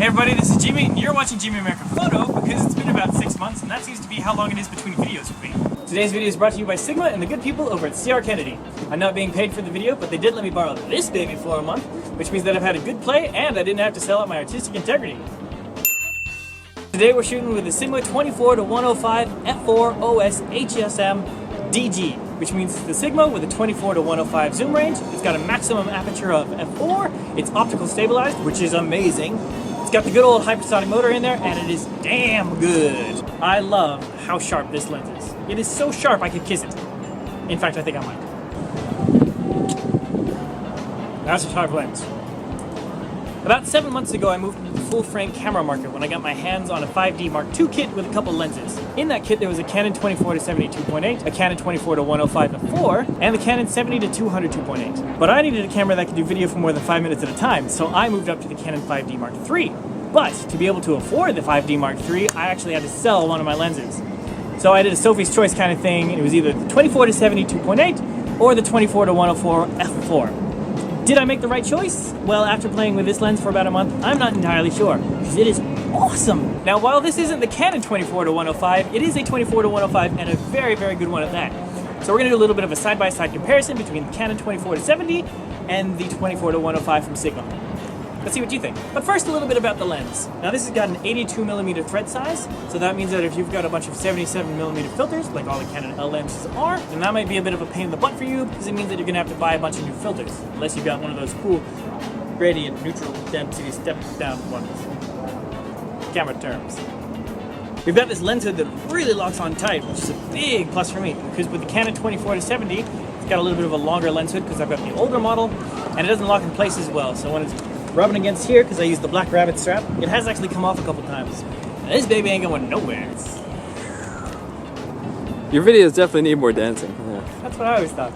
everybody, this is Jimmy, and you're watching Jimmy America Photo because it's been about 6 months, and that seems to be how long it is between videos with me. Today's video is brought to you by Sigma and the good people over at CR Kennedy. I'm not being paid for the video, but they did let me borrow this baby for a month, which means that I've had a good play and I didn't have to sell out my artistic integrity. Today we're shooting with the Sigma 24-105 f4 OS HSM DG, which means it's the Sigma with a 24-105 zoom range. It's got a maximum aperture of f4. It's optical stabilized, which is amazing. It's got the good old hypersonic motor in there, and it is damn good. I love how sharp this lens is. It is so sharp I could kiss it. In fact, I think I might. That's a sharp lens. About 7 months ago, I moved into the full-frame camera market when I got my hands on a 5D Mark II kit with a couple lenses. In that kit, there was a Canon 24-70 2.8, a Canon 24-105 f4, and the Canon 70-200 2.8. But I needed a camera that could do video for more than 5 minutes at a time, so I moved up to the Canon 5D Mark III. But to be able to afford the 5D Mark III, I actually had to sell one of my lenses. So I did a Sophie's Choice kind of thing, and it was either the 24-70 2.8 or the 24-104 f4. Did I make the right choice? Well, after playing with this lens for about a month, I'm not entirely sure, because it is awesome. Now, while this isn't the Canon 24-105, it is a 24-105 and a very, very good one at that. So we're going to do a little bit of a side-by-side comparison between the Canon 24-70 and the 24-105 from Sigma. Let's see what you think. But first, a little bit about the lens. Now, this has got an 82mm thread size, so that means that if you've got a bunch of 77mm filters, like all the Canon L lenses are, then that might be a bit of a pain in the butt for you, because it means that you're going to have to buy a bunch of new filters, unless you've got one of those cool gradient neutral density step-down ones. Camera terms. We've got this lens hood that really locks on tight, which is a big plus for me, because with the Canon 24-70, it's got a little bit of a longer lens hood because I've got the older model, and it doesn't lock in place as well, so when it's rubbing against here, because I use the Black Rabbit strap, it has actually come off a couple times. Now, this baby ain't going nowhere. Your videos definitely need more dancing. Yeah. That's what I always thought.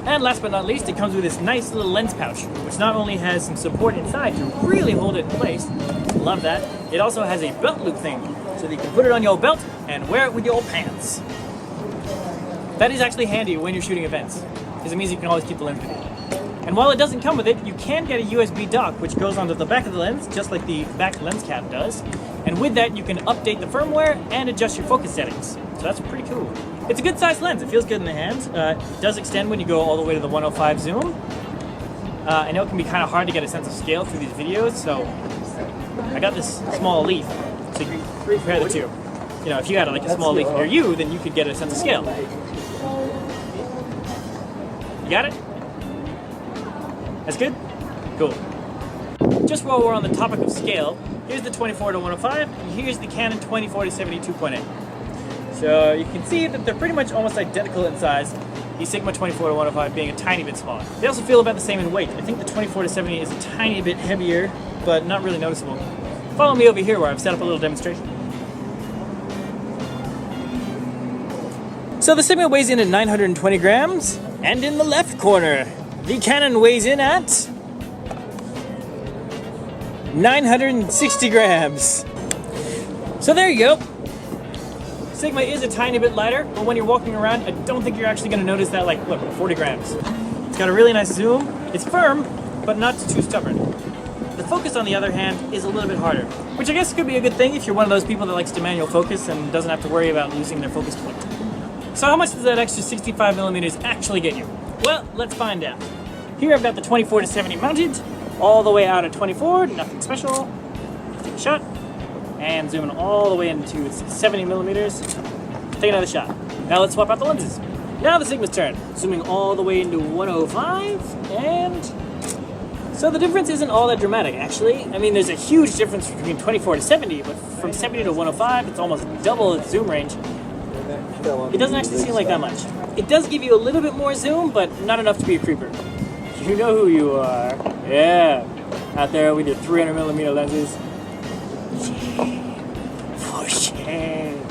And last but not least, it comes with this nice little lens pouch, which not only has some support inside to really hold it in place, love that, it also has a belt loop thing, so that you can put it on your belt and wear it with your pants. That is actually handy when you're shooting events, because it means you can always keep the lens with you. And while it doesn't come with it, you can get a USB dock, which goes onto the back of the lens, just like the back lens cap does. And with that, you can update the firmware and adjust your focus settings. So that's pretty cool. It's a good sized lens. It feels good in the hands. It does extend when you go all the way to the 105 zoom. I know it can be kind of hard to get a sense of scale through these videos, so I got this small leaf to compare the two. You know, if you had like a small leaf near you, then you could get a sense of scale. You got it? That's good? Cool. Just while we're on the topic of scale, here's the 24-105, and here's the Canon 24-70 2.8. So you can see that they're pretty much almost identical in size, the Sigma 24-105 being a tiny bit smaller. They also feel about the same in weight. I think the 24-70 is a tiny bit heavier, but not really noticeable. Follow me over here where I've set up a little demonstration. So the Sigma weighs in at 920 grams, and in the left corner, the Canon weighs in at 960 grams. So there you go. Sigma is a tiny bit lighter, but when you're walking around, I don't think you're actually going to notice that, like, look, 40 grams. It's got a really nice zoom. It's firm, but not too stubborn. The focus, on the other hand, is a little bit harder, which I guess could be a good thing if you're one of those people that likes to manual focus and doesn't have to worry about losing their focus point. So how much does that extra 65mm actually get you? Well, let's find out. Here I've got the 24-70 mounted, all the way out at 24, nothing special. Take a shot, and zoom in all the way into 70mm. Take another shot. Now let's swap out the lenses. Now the Sigma's turn. Zooming all the way into 105, and so the difference isn't all that dramatic, actually. I mean, there's a huge difference between 24-70, but from 70 to 105, it's almost double its zoom range. It doesn't actually seem like that much. It does give you a little bit more zoom, but not enough to be a creeper. You know who you are. Yeah. Out there with your 300mm lenses. For shame.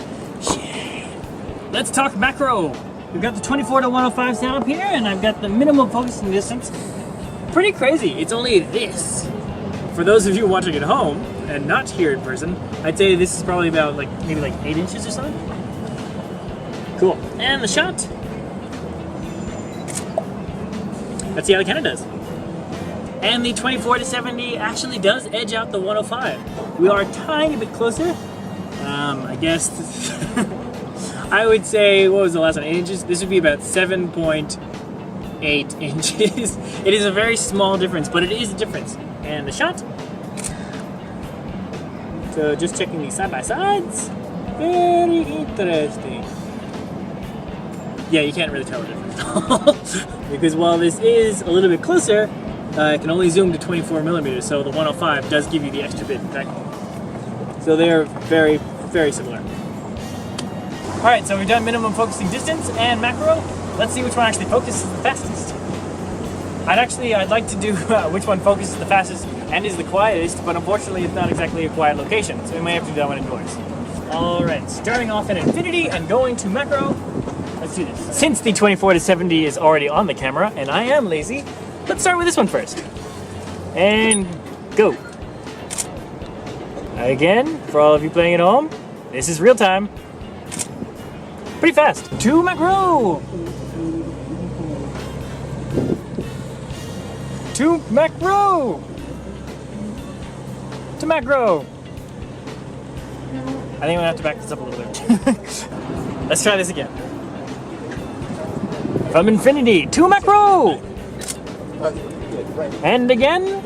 Let's talk macro. We've got the 24-105 set up here, and I've got the minimum focusing distance. Pretty crazy. It's only this. For those of you watching at home, and not here in person, I'd say this is probably about maybe 8 inches or something. Cool. And the shot. Let's see how the Canon does. And the 24-70 actually does edge out the 105. We are a tiny bit closer. I guess I would say, what was the last one? 8 inches? This would be about 7.8 inches. It is a very small difference, but it is a difference. And the shot. So just checking these side by sides. Very interesting. Yeah, you can't really tell the difference. Because while this is a little bit closer, I can only zoom to 24 millimeters, so the 105 does give you the extra bit back. So they are very, very similar. Alright, so we've done minimum focusing distance and macro. Let's see which one actually focuses the fastest. I'd like to do which one focuses the fastest and is the quietest, but unfortunately it's not exactly a quiet location, so we may have to do that one indoors. Alright, starting off at infinity and going to macro. Let's do this. Since the 24-70 is already on the camera, and I am lazy, let's start with this one first. And go. Again, for all of you playing at home, this is real time. Pretty fast. To macro. To macro. To macro. I think I'm gonna have to back this up a little bit. Let's try this again. From infinity to macro. And again.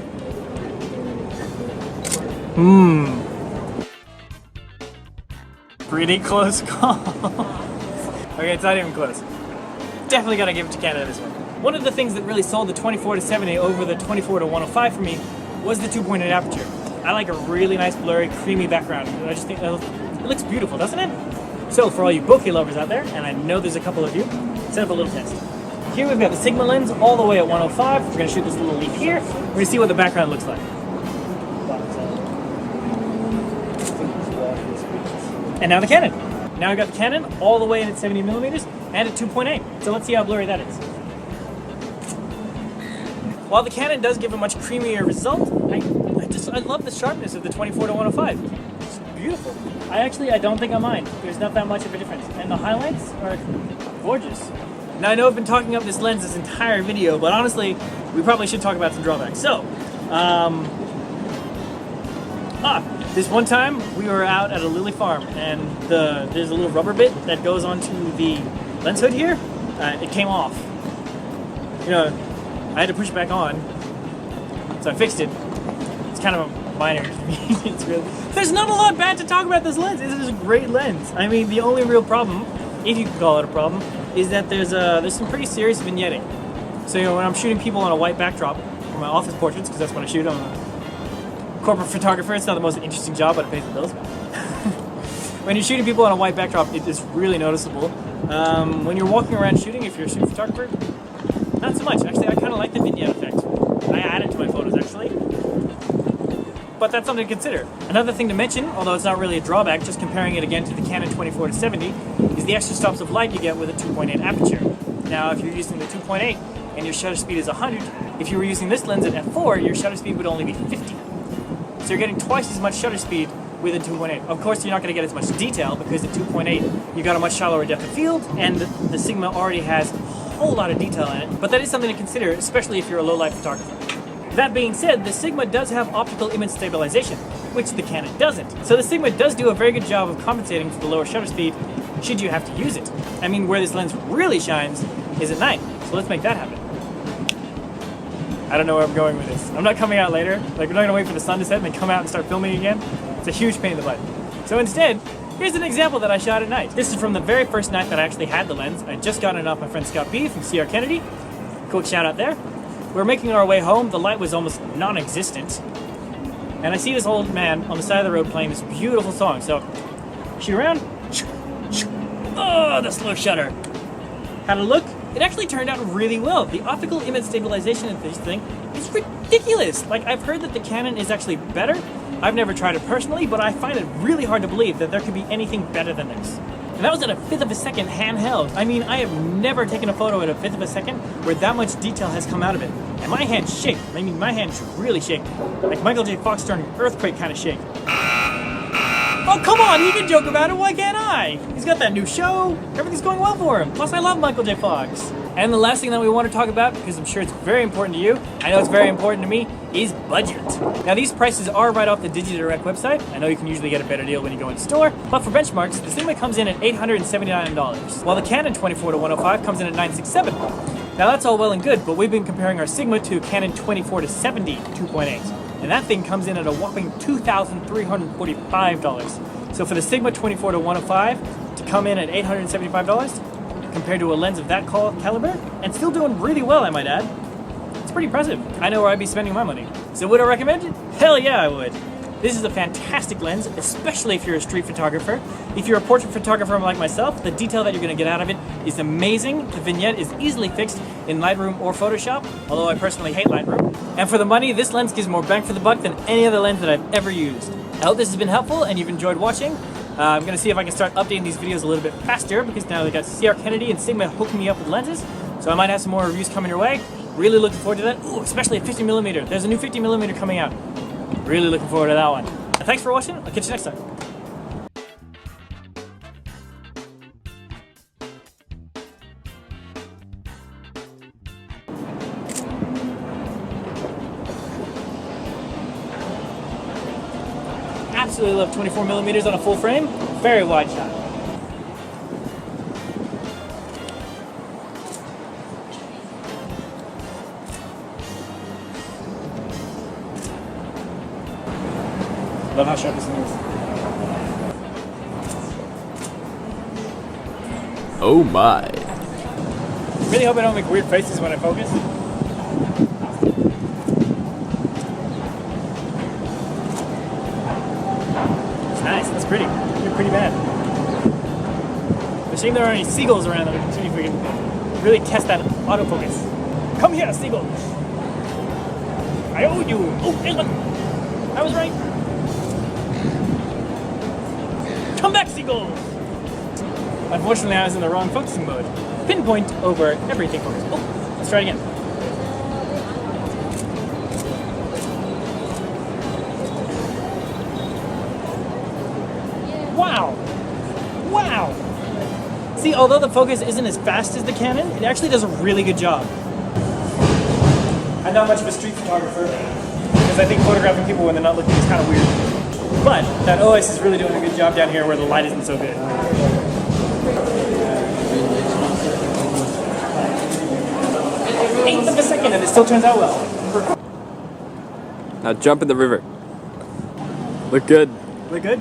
Pretty close call. Okay, it's not even close. Definitely gotta give it to Canon this one. One of the things that really sold the 24-70 over the 24-105 for me was the 2.8 aperture. I like a really nice blurry, creamy background. I just think it looks beautiful, doesn't it? So for all you bokeh lovers out there, and I know there's a couple of you, set up a little test. Here we've got the Sigma lens all the way at 105. We're going to shoot this little leaf here. We're going to see what the background looks like. And now the Canon. Now we've got the Canon all the way in at 70 millimeters and at 2.8. So let's see how blurry that is. While the Canon does give a much creamier result, I love the sharpness of the 24-105. It's beautiful. I don't think I mind. There's not that much of a difference. And the highlights are gorgeous. Now I know I've been talking up this lens this entire video, but honestly, we probably should talk about some drawbacks. So, this one time we were out at a lily farm, and there's a little rubber bit that goes onto the lens hood here. It came off. You know, I had to push it back on, so I fixed it. It's kind of a minor inconvenience, really. There's not a lot bad to talk about this lens. This is a great lens. I mean, the only real problem, if you can call it a problem, is that there's some pretty serious vignetting. So, you know, when I'm shooting people on a white backdrop for my office portraits, because that's what I shoot, I'm a corporate photographer. It's not the most interesting job, but it pays the bills. When you're shooting people on a white backdrop, it is really noticeable. When you're walking around shooting, if you're a shooting photographer, not so much. Actually, I kind of like the vignette effect. I add it to my photos, actually. But that's something to consider. Another thing to mention, although it's not really a drawback, just comparing it again to the Canon 24-70, is the extra stops of light you get with a 2.8 aperture. Now, if you're using the 2.8 and your shutter speed is 100, if you were using this lens at f4, your shutter speed would only be 50. So you're getting twice as much shutter speed with a 2.8. Of course, you're not going to get as much detail because the 2.8, you got a much shallower depth of field, and the Sigma already has a whole lot of detail in it. But that is something to consider, especially if you're a low-light photographer. That being said, the Sigma does have optical image stabilization, which the Canon doesn't. So the Sigma does do a very good job of compensating for the lower shutter speed should you have to use it. I mean, where this lens really shines is at night. So let's make that happen. I don't know where I'm going with this. I'm not coming out later. Like, we're not gonna wait for the sun to set and then come out and start filming again. It's a huge pain in the butt. So instead, here's an example that I shot at night. This is from the very first night that I actually had the lens. I just got it off my friend Scott B from CR Kennedy. Quick shout out there. We're making our way home. The light was almost non-existent. And I see this old man on the side of the road playing this beautiful song. So, shoot around. Oh, the slow shutter. Had a look. It actually turned out really well. The optical image stabilization of this thing is ridiculous. Like, I've heard that the Canon is actually better. I've never tried it personally, but I find it really hard to believe that there could be anything better than this. And that was at a 1/5 of a second handheld. I mean, I have never taken a photo at a 1/5 of a second where that much detail has come out of it. And my hands shake. I mean, my hands really shake. Like Michael J. Fox during an earthquake kind of shake. Oh, come on, he can joke about it, why can't I? He's got that new show, everything's going well for him. Plus, I love Michael J. Fox. And the last thing that we want to talk about, because I'm sure it's very important to you, I know it's very important to me, is budget. Now these prices are right off the DigiDirect website. I know you can usually get a better deal when you go in store, but for benchmarks, the Sigma comes in at $879, while the Canon 24-105 comes in at $967. Now that's all well and good, but we've been comparing our Sigma to Canon 24-70 2.8, and that thing comes in at a whopping $2,345. So for the Sigma 24-105 to come in at $875, compared to a lens of that caliber, and still doing really well, I might add. It's pretty impressive. I know where I'd be spending my money. So would I recommend it? Hell yeah, I would. This is a fantastic lens, especially if you're a street photographer. If you're a portrait photographer like myself, the detail that you're going to get out of it is amazing. The vignette is easily fixed in Lightroom or Photoshop, although I personally hate Lightroom. And for the money, this lens gives more bang for the buck than any other lens that I've ever used. I hope this has been helpful and you've enjoyed watching. I'm going to see if I can start updating these videos a little bit faster, because now they got CR Kennedy and Sigma hooking me up with lenses. So I might have some more reviews coming your way. Really looking forward to that. Ooh, especially a 50mm. There's a new 50mm coming out. Really looking forward to that one. And thanks for watching. I'll catch you next time. Absolutely love 24mm on a full frame. Very wide shot. Love how sharp this thing is. Oh my. Really hope I don't make weird faces when I focus. Nice, that's pretty. You're pretty bad. It's a shame there aren't any seagulls around that we can see if we can really test that autofocus. Come here, seagull! I owe you! Oh, hey, look! I was right! Come back, seagull! Unfortunately, I was in the wrong focusing mode. Pinpoint over everything focus. Oh, let's try it again. Wow! Wow! See, although the focus isn't as fast as the Canon, it actually does a really good job. I'm not much of a street photographer, because I think photographing people when they're not looking is kind of weird. But that OS is really doing a good job down here where the light isn't so good. Eighth of a second and it still turns out well. Now jump in the river. Look good. Look good?